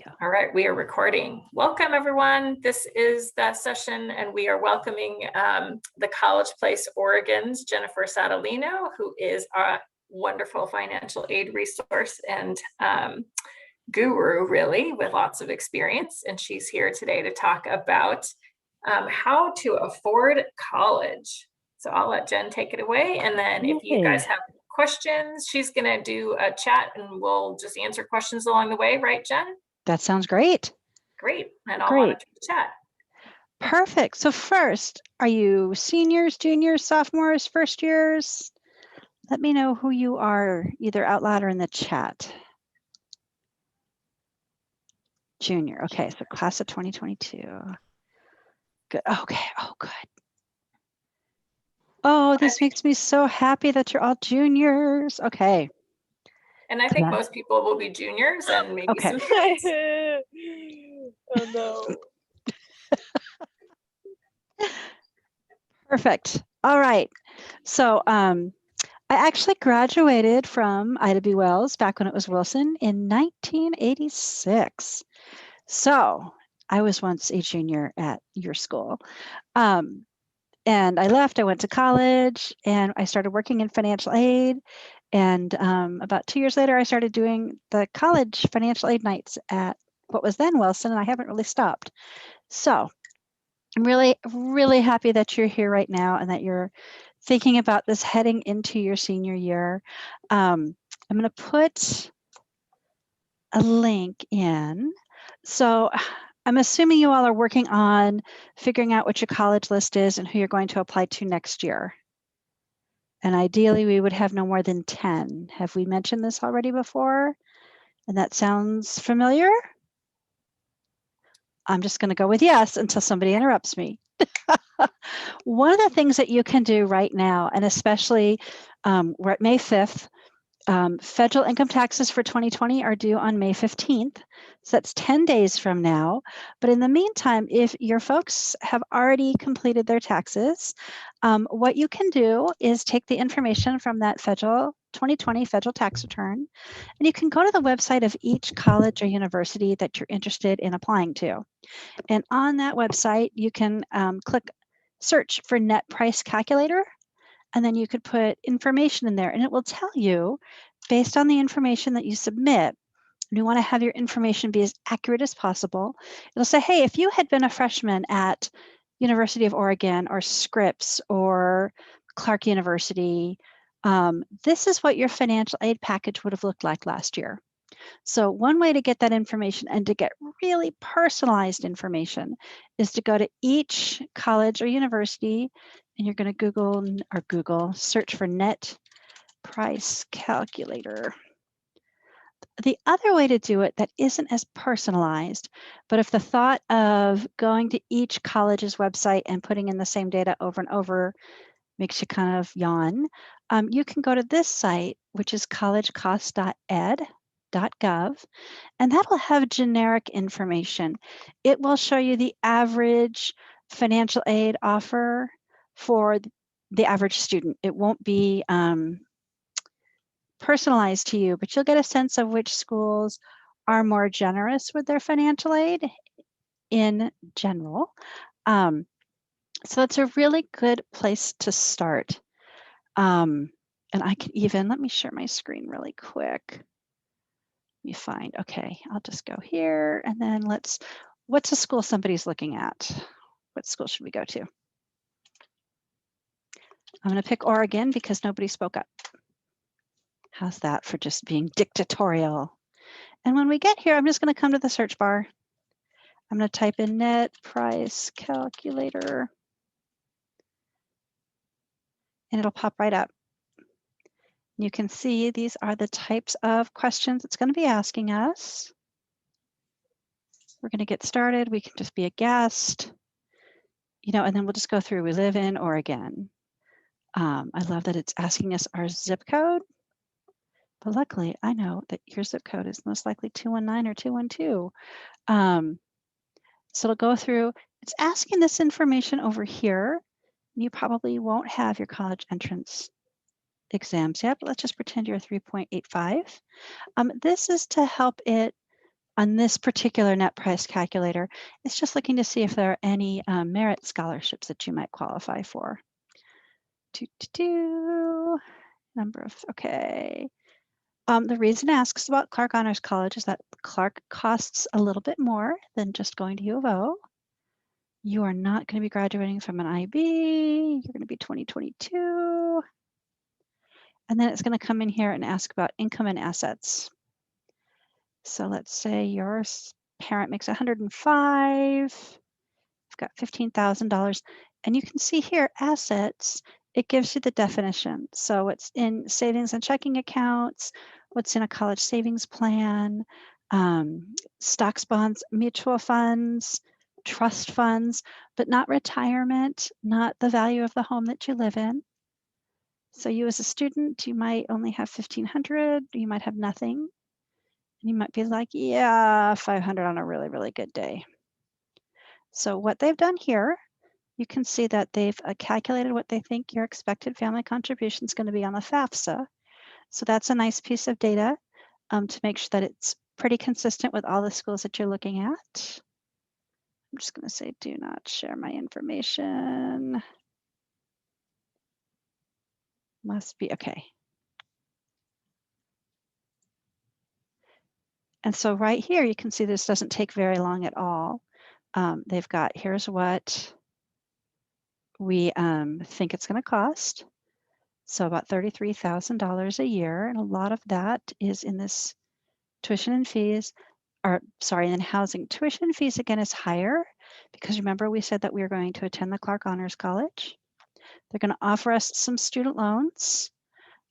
you. All right, we are recording. Welcome, everyone. This is that session, and we are welcoming the College Place Oregon's Jennifer Satalino, who is a wonderful financial aid resource and guru, really, with lots of experience. And she's here today to talk about how to afford college. So I'll let Jen take it away. And then if you guys have questions, she's going to do a chat and we'll just answer questions along the way. Right, Jen? That sounds great. Great. And I'll monitor the chat. Perfect. So first, are you seniors, juniors, sophomores, first years? Let me know who you are, either out loud or in the chat. Junior. Okay, so class of 2022. Good. Okay. Oh, good. Oh, this makes me so happy that you're all juniors. Okay. And I think most people will be juniors and maybe some kids. Oh no. Perfect. All right. So I actually graduated from Ida B. Wells back when it was Wilson in 1986. So I was once a junior at your school. And I left, I went to college, and I started working in financial aid. And about 2 years later, I started doing the college financial aid nights at what was then Wilson, and I haven't really stopped. So I'm really, really happy that you're here right now and that you're thinking about this heading into your senior year. I'm going to put a link in. So I'm assuming you all are working on figuring out what your college list is and who you're going to apply to next year. And ideally, we would have no more than 10. Have we mentioned this already before? And that sounds familiar? I'm just going to go with yes until somebody interrupts me. One of the things that you can do right now, and especially we're at May 5th, federal income taxes for 2020 are due on May 15th. So that's 10 days from now. But in the meantime, if your folks have already completed their taxes, what you can do is take the information from that federal 2020 federal tax return, and you can go to the website of each college or university that you're interested in applying to. And on that website, you can click search for net price calculator, and then you could put information in there, and it will tell you, based on the information that you submit, and you want to have your information be as accurate as possible. It'll say, hey, if you had been a freshman at University of Oregon or Scripps or Clark University, this is what your financial aid package would have looked like last year. So one way to get that information and to get really personalized information is to go to each college or university, and you're going to Google search for net price calculator. The other way to do it that isn't as personalized, but if the thought of going to each college's website and putting in the same data over and over makes you kind of yawn, you can go to this site, which is collegecost.ed.gov, and that will have generic information. It will show you the average financial aid offer for the average student. It won't be personalized to you, but you'll get a sense of which schools are more generous with their financial aid in general. So it's a really good place to start. And I can even, let me share my screen really quick. Let me find, okay, I'll just go here and then what's a school somebody's looking at? What school should we go to? I'm going to pick Oregon because nobody spoke up. How's that for just being dictatorial? And when we get here, I'm just going to come to the search bar. I'm going to type in net price calculator. And it'll pop right up. You can see these are the types of questions it's going to be asking us. We're going to get started. We can just be a guest, and then we'll just go through. We live in Oregon. I love that it's asking us our zip code. But luckily, I know that your zip code is most likely 219 or 212. So it'll go through. It's asking this information over here. You probably won't have your college entrance exams yet, but let's just pretend you're 3.85. This is to help it on this particular net price calculator, it's just looking to see if there are any merit scholarships that you might qualify for. Number of, okay. The reason it asks about Clark Honors College is that Clark costs a little bit more than just going to U of O. You are not going to be graduating from an IB. You're going to be 2022. And then it's going to come in here and ask about income and assets. So let's say your parent makes 105. You've got $15,000. And you can see here, assets, it gives you the definition. So what's in savings and checking accounts, what's in a college savings plan, stocks, bonds, mutual funds, trust funds, but not retirement, not the value of the home that you live in. So you as a student, you might only have 1,500, you might have nothing. And you might be like, yeah, 500 on a really, really good day. So what they've done here, you can see that they've calculated what they think your expected family contribution is going to be on the FAFSA. So that's a nice piece of data to make sure that it's pretty consistent with all the schools that you're looking at. I'm just going to say, do not share my information. Must be okay. And so right here, you can see this doesn't take very long at all. They've got, here's what we think it's going to cost. So about $33,000 a year. And a lot of that is in this tuition and fees, or sorry, in housing. Tuition and fees, again, is higher because remember we said that we were going to attend the Clark Honors College. They're going to offer us some student loans.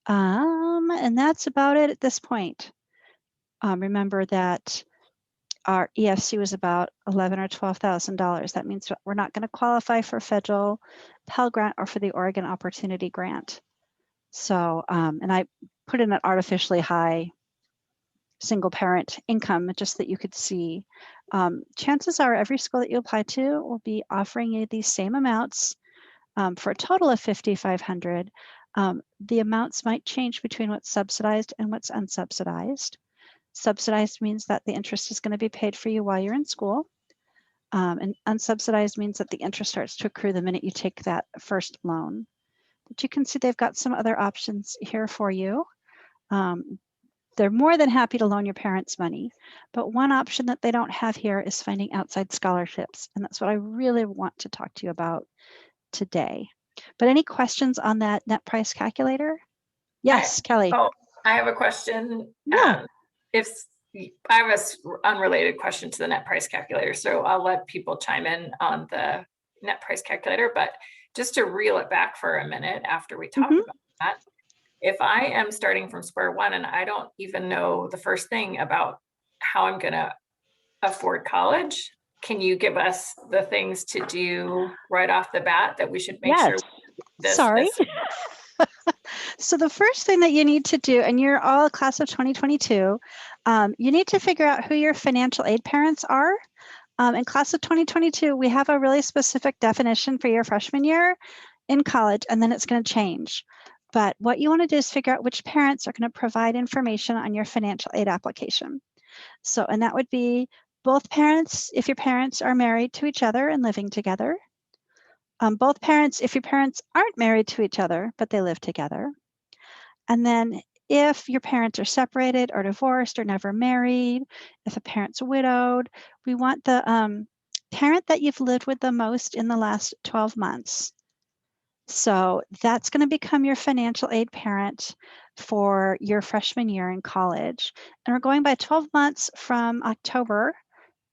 And that's about it at this point. Remember that our EFC was about $11,000 or $12,000. That means we're not going to qualify for federal Pell Grant or for the Oregon Opportunity Grant. So, and I put in an artificially high single parent income just that you could see. Chances are every school that you apply to will be offering you these same amounts for a total of $5,500. The amounts might change between what's subsidized and what's unsubsidized. Subsidized means that the interest is going to be paid for you while you're in school. And unsubsidized means that the interest starts to accrue the minute you take that first loan. But you can see they've got some other options here for you. They're more than happy to loan your parents money, but one option that they don't have here is finding outside scholarships. And that's what I really want to talk to you about today. But any questions on that net price calculator? Yes, Kelly. Oh, I have a question. Yeah. If I have an unrelated question to the net price calculator, so I'll let people chime in on the net price calculator, but just to reel it back for a minute after we talk about that, if I am starting from square one and I don't even know the first thing about how I'm going to afford college, can you give us the things to do right off the bat that we should make sure? Sorry. So the first thing that you need to do, and you're all class of 2022, you need to figure out who your financial aid parents are. In class of 2022, we have a really specific definition for your freshman year in college, and then it's going to change. But what you want to do is figure out which parents are going to provide information on your financial aid application. So, and that would be both parents, if your parents are married to each other and living together. Both parents, if your parents aren't married to each other, but they live together. And then if your parents are separated or divorced or never married, if a parent's widowed, we want the parent that you've lived with the most in the last 12 months. So that's going to become your financial aid parent for your freshman year in college. And we're going by 12 months from October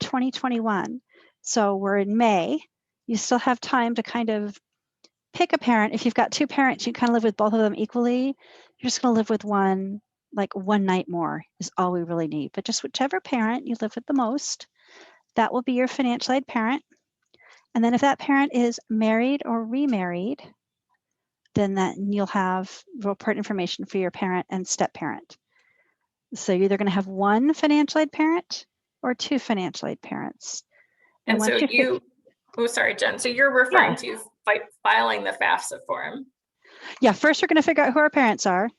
2021. So we're in May. You still have time to kind of pick a parent. If you've got two parents, you kind of live with both of them equally. You're just going to live with one, like one night more is all we really need. But just whichever parent you live with the most, that will be your financial aid parent. And then if that parent is married or remarried, then you'll have report information for your parent and step parent. So you're either going to have one financial aid parent or two financial aid parents. And so oh, sorry, Jen. So you're referring to filing the FAFSA form. Yeah, first we're going to figure out who our parents are.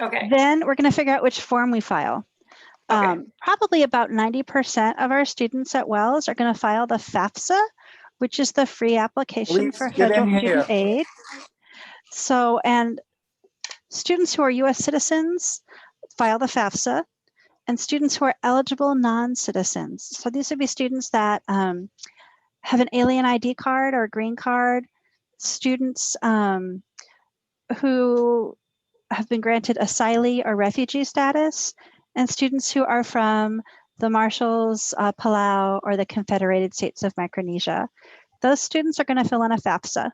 Okay. Then we're going to figure out which form we file. Okay. Probably about 90% of our students at Wells are going to file the FAFSA, which is the free application Please for get federal in student here. aid. So, and students who are US citizens file the FAFSA, and students who are eligible non-citizens. So these would be students that have an alien ID card or a green card, students who have been granted asylee or refugee status, and students who are from the Marshalls, Palau, or the Confederated States of Micronesia. Those students are going to fill in a FAFSA.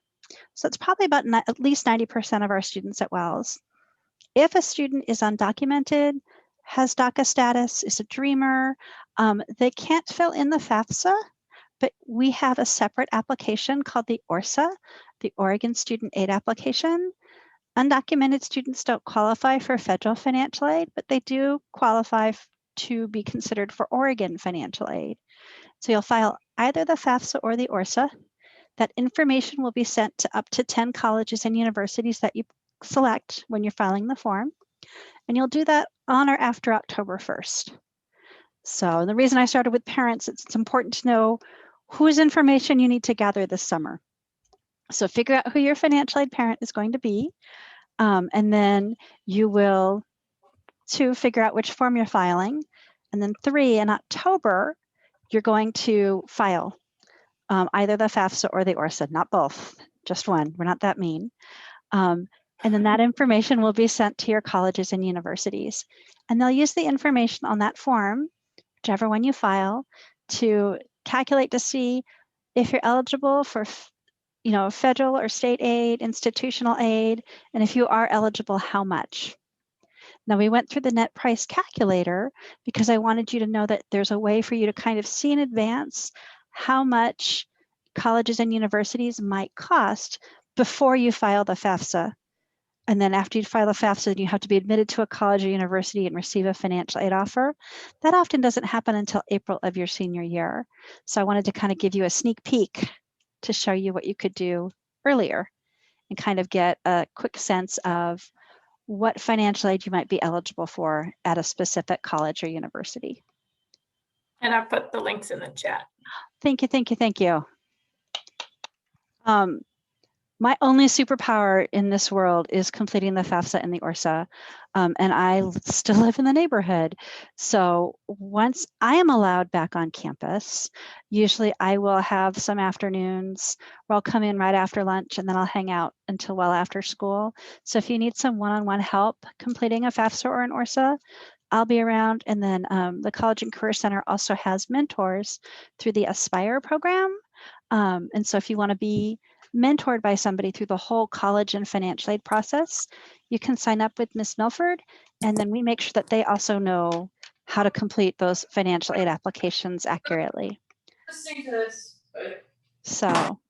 So it's probably about at least 90% of our students at Wells. If a student is undocumented, has DACA status, is a dreamer, they can't fill in the FAFSA, but we have a separate application called the ORSA, the Oregon Student Aid Application. Undocumented students don't qualify for federal financial aid, but they do qualify to be considered for Oregon financial aid. So you'll file either the FAFSA or the ORSA. That information will be sent to up to 10 colleges and universities that you select when you're filing the form. And you'll do that on or after October 1st. So the reason I started with parents, it's important to know whose information you need to gather this summer. So figure out who your financial aid parent is going to be. And then you will, 2, figure out which form you're filing. And then 3, in October, you're going to file either the FAFSA or the ORSA, not both, just one. We're not that mean. And then that information will be sent to your colleges and universities. And they'll use the information on that form, whichever one you file, to calculate to see if you're eligible for federal or state aid, institutional aid, and if you are eligible, how much. Now we went through the net price calculator because I wanted you to know that there's a way for you to kind of see in advance how much colleges and universities might cost before you file the FAFSA. And then after you file the FAFSA, you have to be admitted to a college or university and receive a financial aid offer. That often doesn't happen until April of your senior year. So I wanted to kind of give you a sneak peek to show you what you could do earlier and kind of get a quick sense of what financial aid you might be eligible for at a specific college or university. And I've put the links in the chat. Thank you, thank you, thank you. My only superpower in this world is completing the FAFSA and the ORSA, and I still live in the neighborhood. So once I am allowed back on campus, usually I will have some afternoons where I'll come in right after lunch and then I'll hang out until well after school. So if you need some one-on-one help completing a FAFSA or an ORSA, I'll be around. And then the College and Career Center also has mentors through the Aspire program. And so if you want to be mentored by somebody through the whole college and financial aid process, you can sign up with Ms. Milford, and then we make sure that they also know how to complete those financial aid applications accurately. So,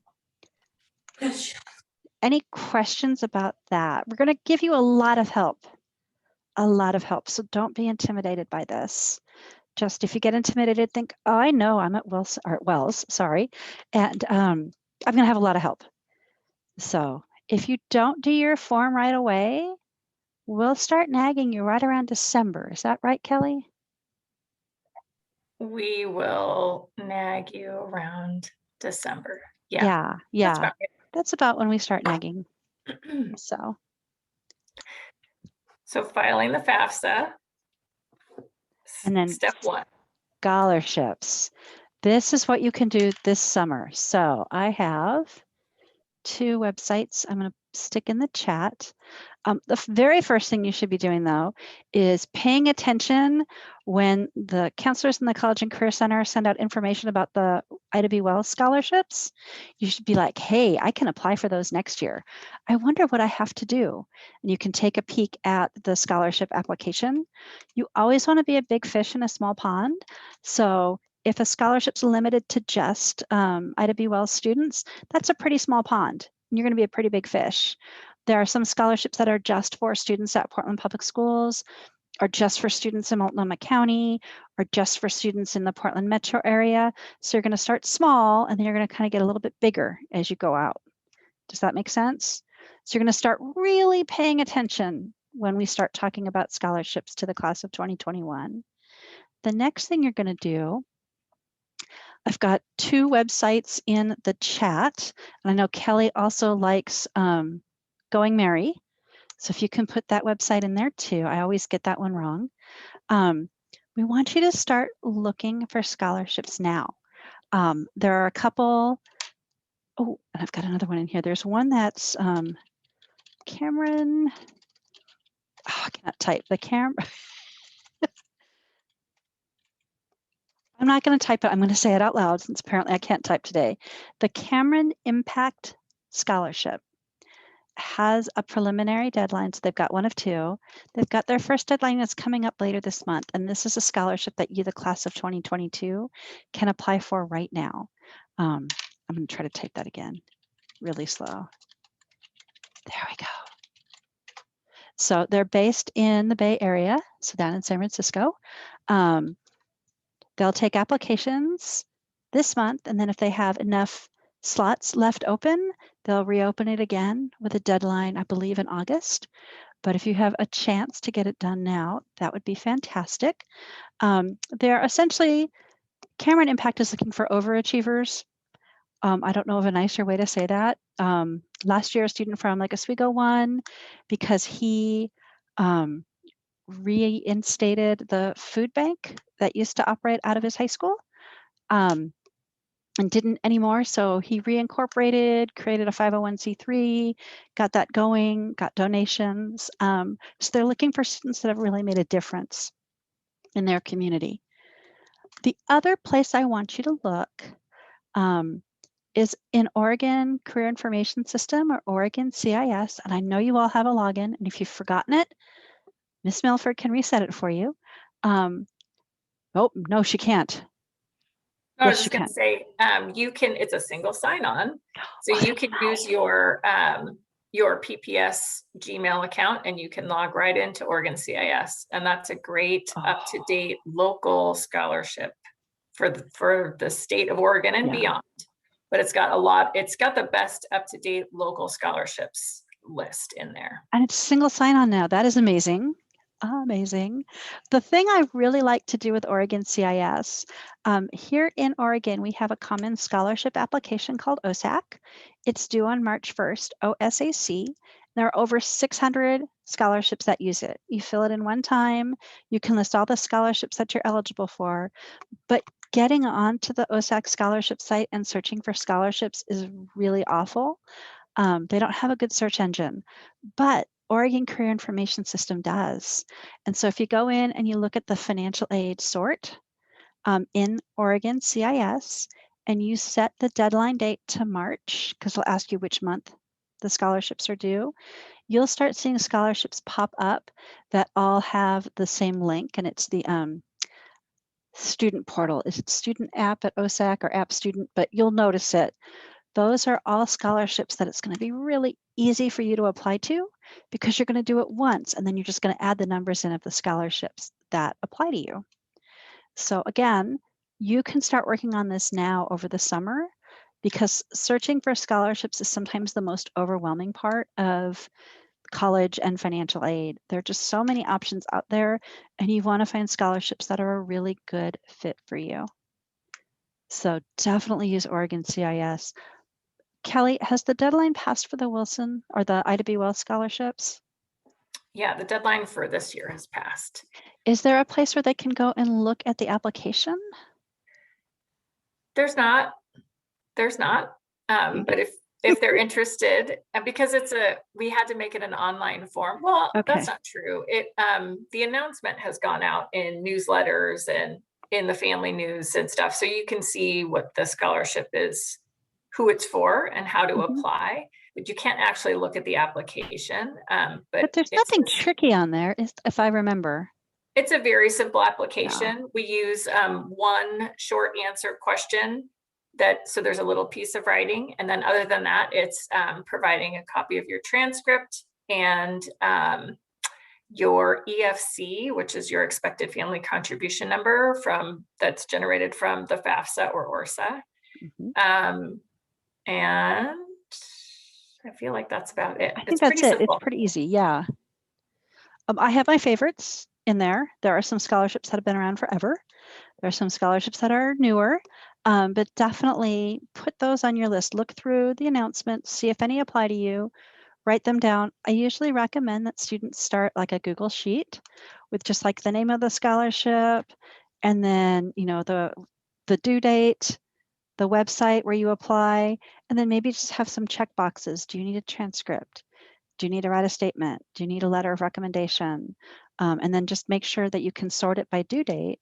any questions about that? We're going to give you a lot of help, so don't be intimidated by this. Just if you get intimidated, think, oh, I know I'm at Wells, sorry, and I'm going to have a lot of help. So if you don't do your form right away, we'll start nagging you right around December. Is that right, Kelly? We will nag you around December. Yeah. Yeah. That's about when we start nagging. So filing the FAFSA. And then step 1. Scholarships. This is what you can do this summer. So I have 2 websites I'm going to stick in the chat. The very first thing you should be doing, though, is paying attention when the counselors in the College and Career Center send out information about the Ida B. Wells scholarships. You should be like, hey, I can apply for those next year. I wonder what I have to do. And you can take a peek at the scholarship application. You always want to be a big fish in a small pond. So if a scholarship's limited to just Ida B. Wells students, that's a pretty small pond. You're going to be a pretty big fish. There are some scholarships that are just for students at Portland Public Schools, or just for students in Multnomah County, or just for students in the Portland metro area. So you're going to start small, and then you're going to kind of get a little bit bigger as you go out. Does that make sense? So you're going to start really paying attention when we start talking about scholarships to the class of 2021. the next thing you're going to do, I've got 2 websites in the chat, and I know Kelly also likes Going Merry. So if you can put that website in there too, I always get that one wrong. We want you to start looking for scholarships now. There are a couple. Oh, and I've got another one in here. There's one that's Cameron. Oh, I cannot type the I'm not going to type it. I'm going to say it out loud since apparently I can't type today. The Cameron Impact Scholarship has a preliminary deadline. So they've got one of 2. They've got their first deadline that's coming up later this month. And this is a scholarship that you, the class of 2022, can apply for right now. I'm going to try to type that again really slow. There we go. So they're based in the Bay Area, so down in San Francisco. They'll take applications this month, and then if they have enough slots left open, they'll reopen it again with a deadline, I believe, in August. But if you have a chance to get it done now, that would be fantastic. They're essentially, Cameron Impact is looking for overachievers. I don't know of a nicer way to say that. Last year, a student from Lake Oswego won because he reinstated the food bank that used to operate out of his high school and didn't anymore. So he reincorporated, created a 501c3, got that going, got donations. So they're looking for students that have really made a difference in their community. The other place I want you to look is in Oregon Career Information System, or Oregon CIS. And I know you all have a login, and if you've forgotten it, Miss Milford can reset it for you. Oh, no, she can't. I was Yes, just you going can. to say, you can, it's a single sign-on. So you can use your PPS Gmail account and you can log right into Oregon CIS. And that's a great up-to-date local scholarship for the state of Oregon and beyond. But it's got the best up-to-date local scholarships list in there. And it's single sign-on now. That is amazing. Amazing. The thing I really like to do with Oregon CIS, here in Oregon, we have a common scholarship application called OSAC. It's due on March 1st, OSAC. There are over 600 scholarships that use it. You fill it in one time. You can list all the scholarships that you're eligible for, but getting onto the OSAC scholarship site and searching for scholarships is really awful. They don't have a good search engine, but Oregon Career Information System does. And so if you go in and you look at the financial aid sort in Oregon CIS, and you set the deadline date to March, because it'll ask you which month the scholarships are due, you'll start seeing scholarships pop up that all have the same link, and it's the student portal. Is it student app at OSAC or app student? But you'll notice it. Those are all scholarships that it's going to be really easy for you to apply to, because you're going to do it once and then you're just going to add the numbers in of the scholarships that apply to you. So again, you can start working on this now over the summer, because searching for scholarships is sometimes the most overwhelming part of college and financial aid. There are just so many options out there, and you want to find scholarships that are a really good fit for you. So definitely use Oregon CIS. Kelly, has the deadline passed for the Wilson or the Ida B. Wells scholarships? Yeah, the deadline for this year has passed. Is there a place where they can go and look at the application? There's not. But if they're interested, and because we had to make it an online form. Well, Okay. That's not true. The announcement has gone out in newsletters and in the family news and stuff, so you can see what the scholarship is, who it's for, and how to apply. But you can't actually look at the application. But there's nothing tricky on there, if I remember. It's a very simple application. Yeah. We use one short answer question. So there's a little piece of writing, and then other than that, it's providing a copy of your transcript and your EFC, which is your expected family contribution number that's generated from the FAFSA or ORSA. And I feel like that's about it. I think that's it. It's pretty easy. Yeah. I have my favorites in there. There are some scholarships that have been around forever. There are some scholarships that are newer, but definitely put those on your list. Look through the announcements, see if any apply to you, write them down. I usually recommend that students start like a Google Sheet with just like the name of the scholarship and then, you know, the due date, the website where you apply, and then maybe just have some check boxes. Do you need a transcript? Do you need to write a statement? Do you need a letter of recommendation? And then just make sure that you can sort it by due date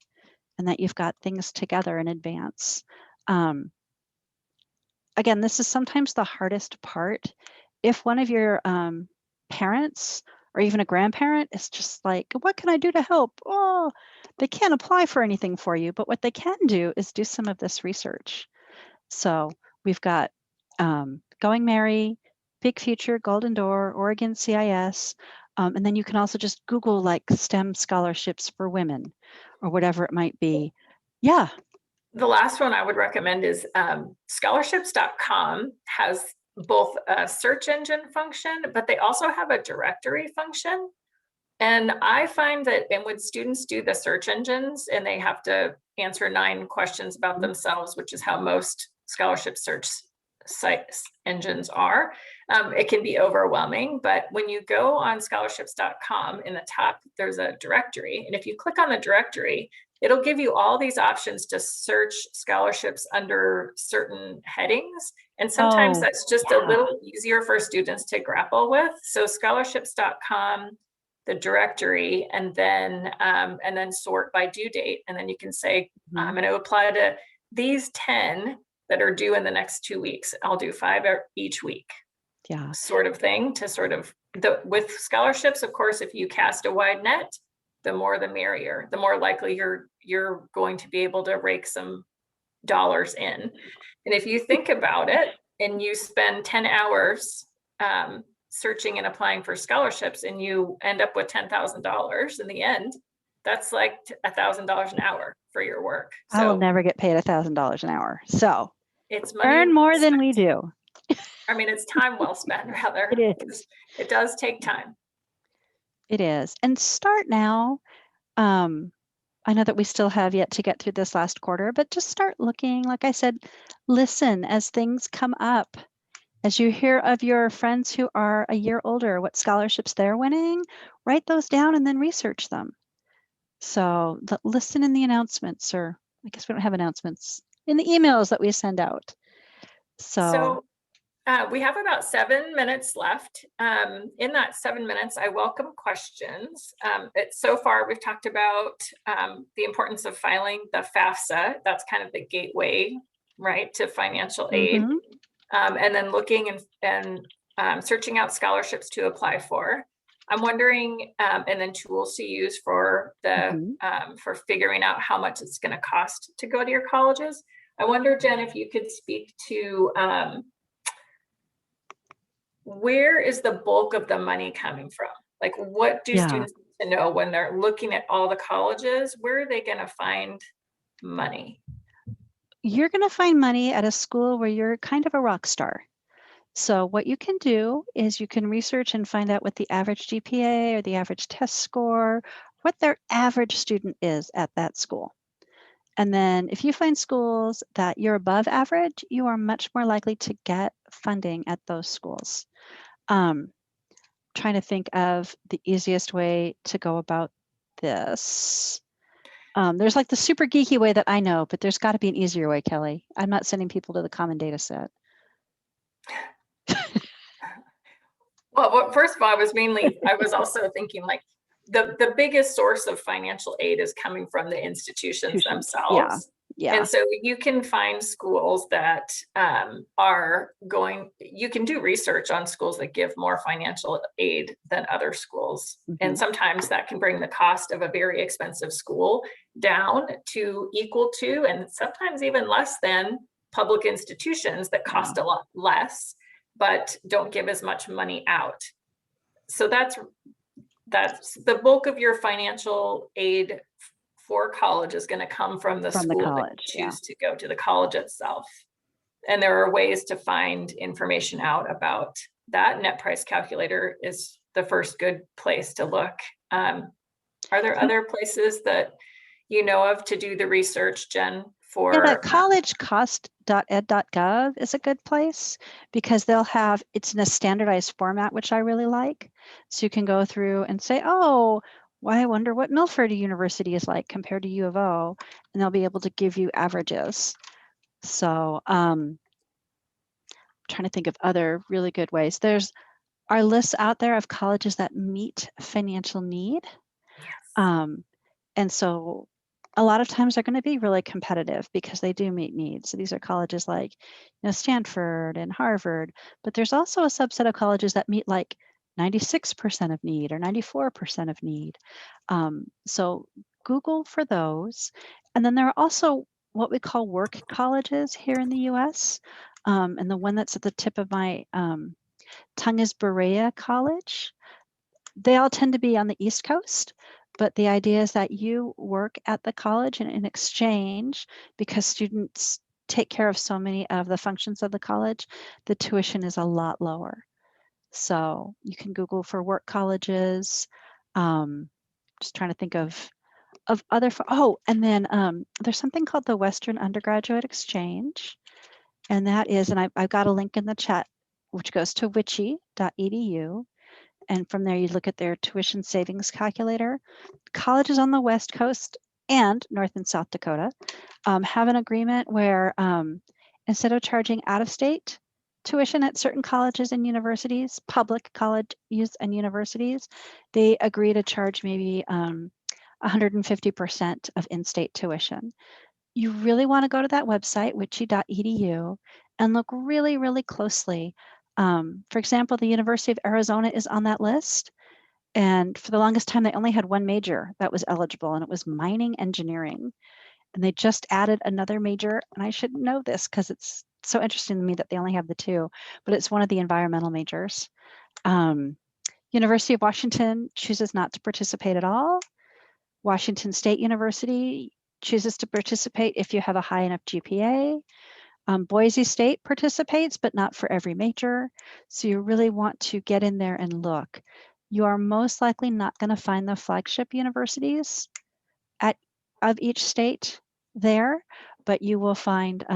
and that you've got things together in advance. Again, this is sometimes the hardest part. If one of your parents or even a grandparent is just like, what can I do to help? Oh, they can't apply for anything for you, but what they can do is do some of this research. So we've got Going Merry, Big Future, Golden Door, Oregon CIS, and then you can also just Google like STEM scholarships for women or whatever it might be. Yeah. The last one I would recommend is scholarships.com has both a search engine function, but they also have a directory function. And I find that when students do the search engines and they have to answer 9 questions about themselves, which is how most scholarship search sites engines are, it can be overwhelming. But when you go on scholarships.com, in the top, there's a directory. And if you click on the directory, it'll give you all these options to search scholarships under certain headings. And sometimes that's just a little easier for students to grapple with. So scholarships.com, the directory, and then sort by due date. And then you can say, I'm going to apply to these 10 that are due in the next 2 weeks. I'll do 5 each week. Yeah. Sort of thing to sort of, with scholarships, of course, if you cast a wide net, the more the merrier, the more likely you're going to be able to rake some dollars in. And if you think about it and you spend 10 hours searching and applying for scholarships and you end up with $10,000 in the end, that's like $1,000 an hour for your work. So I will never get paid $1,000 an hour. So it's money earn more spent. than we do. I mean, it's time well spent, rather. It is. It does take time. It is. And start now. I know that we still have yet to get through this last quarter, but just start looking. Like I said, listen as things come up. As you hear of your friends who are a year older, what scholarships they're winning, write those down and then research them. So listen in the announcements, or I guess we don't have announcements, in the emails that we send out. So we have about 7 minutes left. In that 7 minutes, I welcome questions. So far, we've talked about the importance of filing the FAFSA. That's kind of the gateway, right, to financial aid. And then looking and searching out scholarships to apply for. I'm wondering, and then tools to use for for figuring out how much it's going to cost to go to your colleges. I wonder, Jen, if you could speak to where is the bulk of the money coming from? Like, what do students need to know when they're looking at all the colleges? Where are they going to find money? You're going to find money at a school where you're kind of a rock star. So what you can do is you can research and find out what the average GPA or the average test score, what their average student is at that school. And then if you find schools that you're above average, you are much more likely to get funding at those schools. Trying to think of the easiest way to go about this. There's like the super geeky way that I know, but there's got to be an easier way, Kelly. I'm not sending people to the common data set. Well, first of all, I was also thinking like the biggest source of financial aid is coming from the institutions themselves. Yeah. And so you can find schools that you can do research on schools that give more financial aid than other schools. And sometimes that can bring the cost of a very expensive school down to equal to, and sometimes even less than, public institutions that cost a lot less, but don't give as much money out. So that's the bulk of your financial aid for college is going to come from the school that you choose to go to, the college itself. And there are ways to find information out about that. Net price calculator is the first good place to look. Are there other places that you know of to do the research, Jen, for? Yeah, the collegecost.ed.gov is a good place because they'll have, it's in a standardized format, which I really like. So you can go through and say, oh, well, I wonder what Milford University is like compared to U of O, and they'll be able to give you averages. So I'm trying to think of other really good ways. There's our lists out there of colleges that meet financial need. Yes. And so a lot of times they're going to be really competitive because they do meet needs. So these are colleges like, Stanford and Harvard, but there's also a subset of colleges that meet like 96% of need or 94% of need. So Google for those. And then there are also what we call work colleges here in the US. And the one that's at the tip of my tongue is Berea College. They all tend to be on the East Coast, but the idea is that you work at the college and in exchange, because students take care of so many of the functions of the college, the tuition is a lot lower. So you can Google for work colleges. Just trying to think of other, and then there's something called the Western Undergraduate Exchange. And that is, and I've got a link in the chat, which goes to witchy.edu. And from there, you look at their tuition savings calculator. Colleges on the West Coast and North and South Dakota have an agreement where instead of charging out-of-state tuition at certain colleges and universities, public colleges and universities, they agree to charge maybe 150% of in-state tuition. You really want to go to that website, witchy.edu, and look really, really closely. For example, the University of Arizona is on that list. And for the longest time, they only had one major that was eligible, and it was mining engineering. And they just added another major, and I should know this because it's so interesting to me that they only have the two, but it's one of the environmental majors. University of Washington chooses not to participate at all. Washington State University chooses to participate if you have a high enough GPA. Boise State participates, but not for every major. So you really want to get in there and look. You are most likely not going to find the flagship universities of each state there, but you will find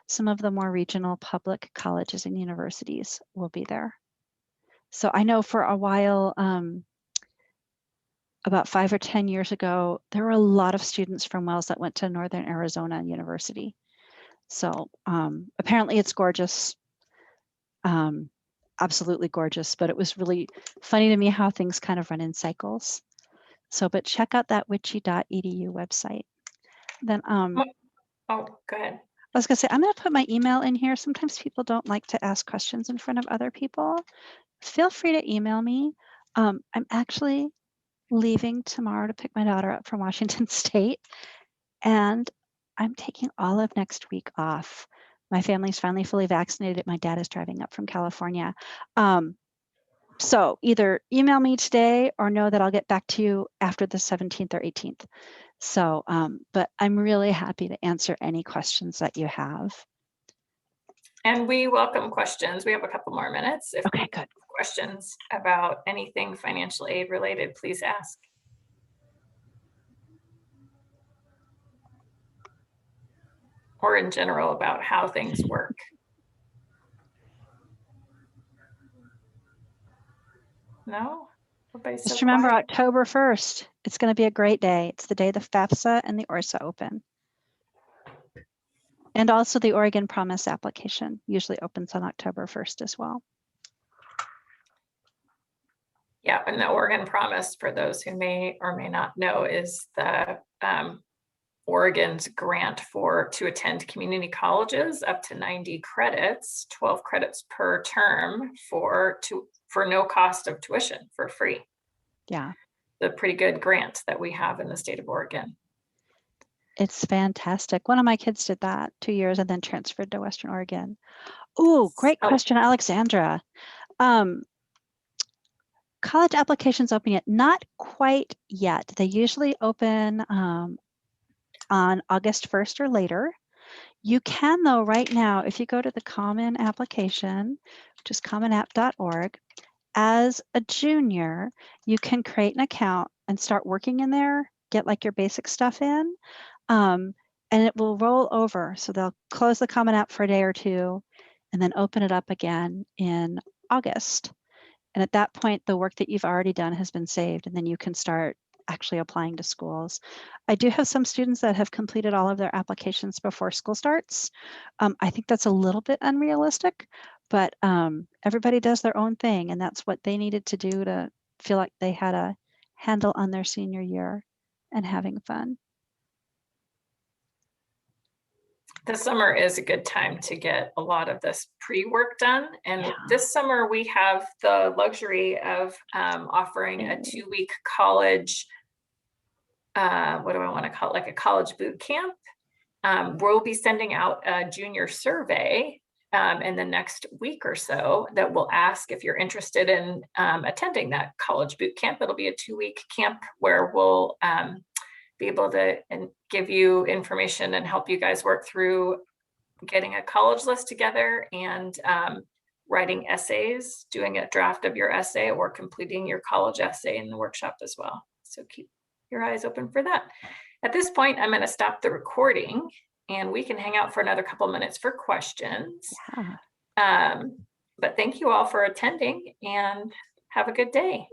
some of the more regional public colleges and universities will be there. So I know for a while, about 5 or 10 years ago, there were a lot of students from Wells that went to Northern Arizona University. So apparently it's gorgeous, absolutely gorgeous, but it was really funny to me how things kind of run in cycles. So, but check out that witchy.edu website. Then, oh, go ahead. I was gonna say, I'm gonna put my email in here. Sometimes people don't like to ask questions in front of other people. Feel free to email me. I'm actually leaving tomorrow to pick my daughter up from Washington State, and I'm taking all of next week off. My family's finally fully vaccinated. My dad is driving up from California. So either email me today or know that I'll get back to you after the 17th or 18th. So, but I'm really happy to answer any questions that you have. And we welcome questions. We have a couple more minutes. If Okay, good. Questions about anything financial aid related, please ask. Or in general about how things work. No? Just remember October 1st. It's going to be a great day. It's the day the FAFSA and the ORSA open. And also the Oregon Promise application usually opens on October 1st as well. Yeah, and the Oregon Promise, for those who may or may not know, is the Oregon's grant to attend community colleges up to 90 credits, 12 credits per term for no cost of tuition, for free. Yeah. The pretty good grant that we have in the state of Oregon. It's fantastic. One of my kids did that 2 years and then transferred to Western Oregon. Oh, great question, Alexandra. College applications open yet? Not quite yet. They usually open on August 1st or later. You can, though, right now, if you go to the Common application, which is commonapp.org, as a junior, you can create an account and start working in there, get like your basic stuff in, and it will roll over. So they'll close the Common App for a day or two and then open it up again in August. And at that point, the work that you've already done has been saved, and then you can start actually applying to schools. I do have some students that have completed all of their applications before school starts. I think that's a little bit unrealistic, but everybody does their own thing, and that's what they needed to do to feel like they had a handle on their senior year and having fun. The summer is a good time to get a lot of this pre-work done. And Yeah. this summer we have the luxury of offering a 2-week college, what do I want to call it, like a college boot camp. We'll be sending out a junior survey in the next week or so that will ask if you're interested in attending that college boot camp. It'll be a 2-week camp where we'll be able to give you information and help you guys work through getting a college list together and writing essays, doing a draft of your essay or completing your college essay in the workshop as well. So keep your eyes open for that. At this point, I'm going to stop the recording and we can hang out for another couple minutes for questions. Yeah. But thank you all for attending and have a good day.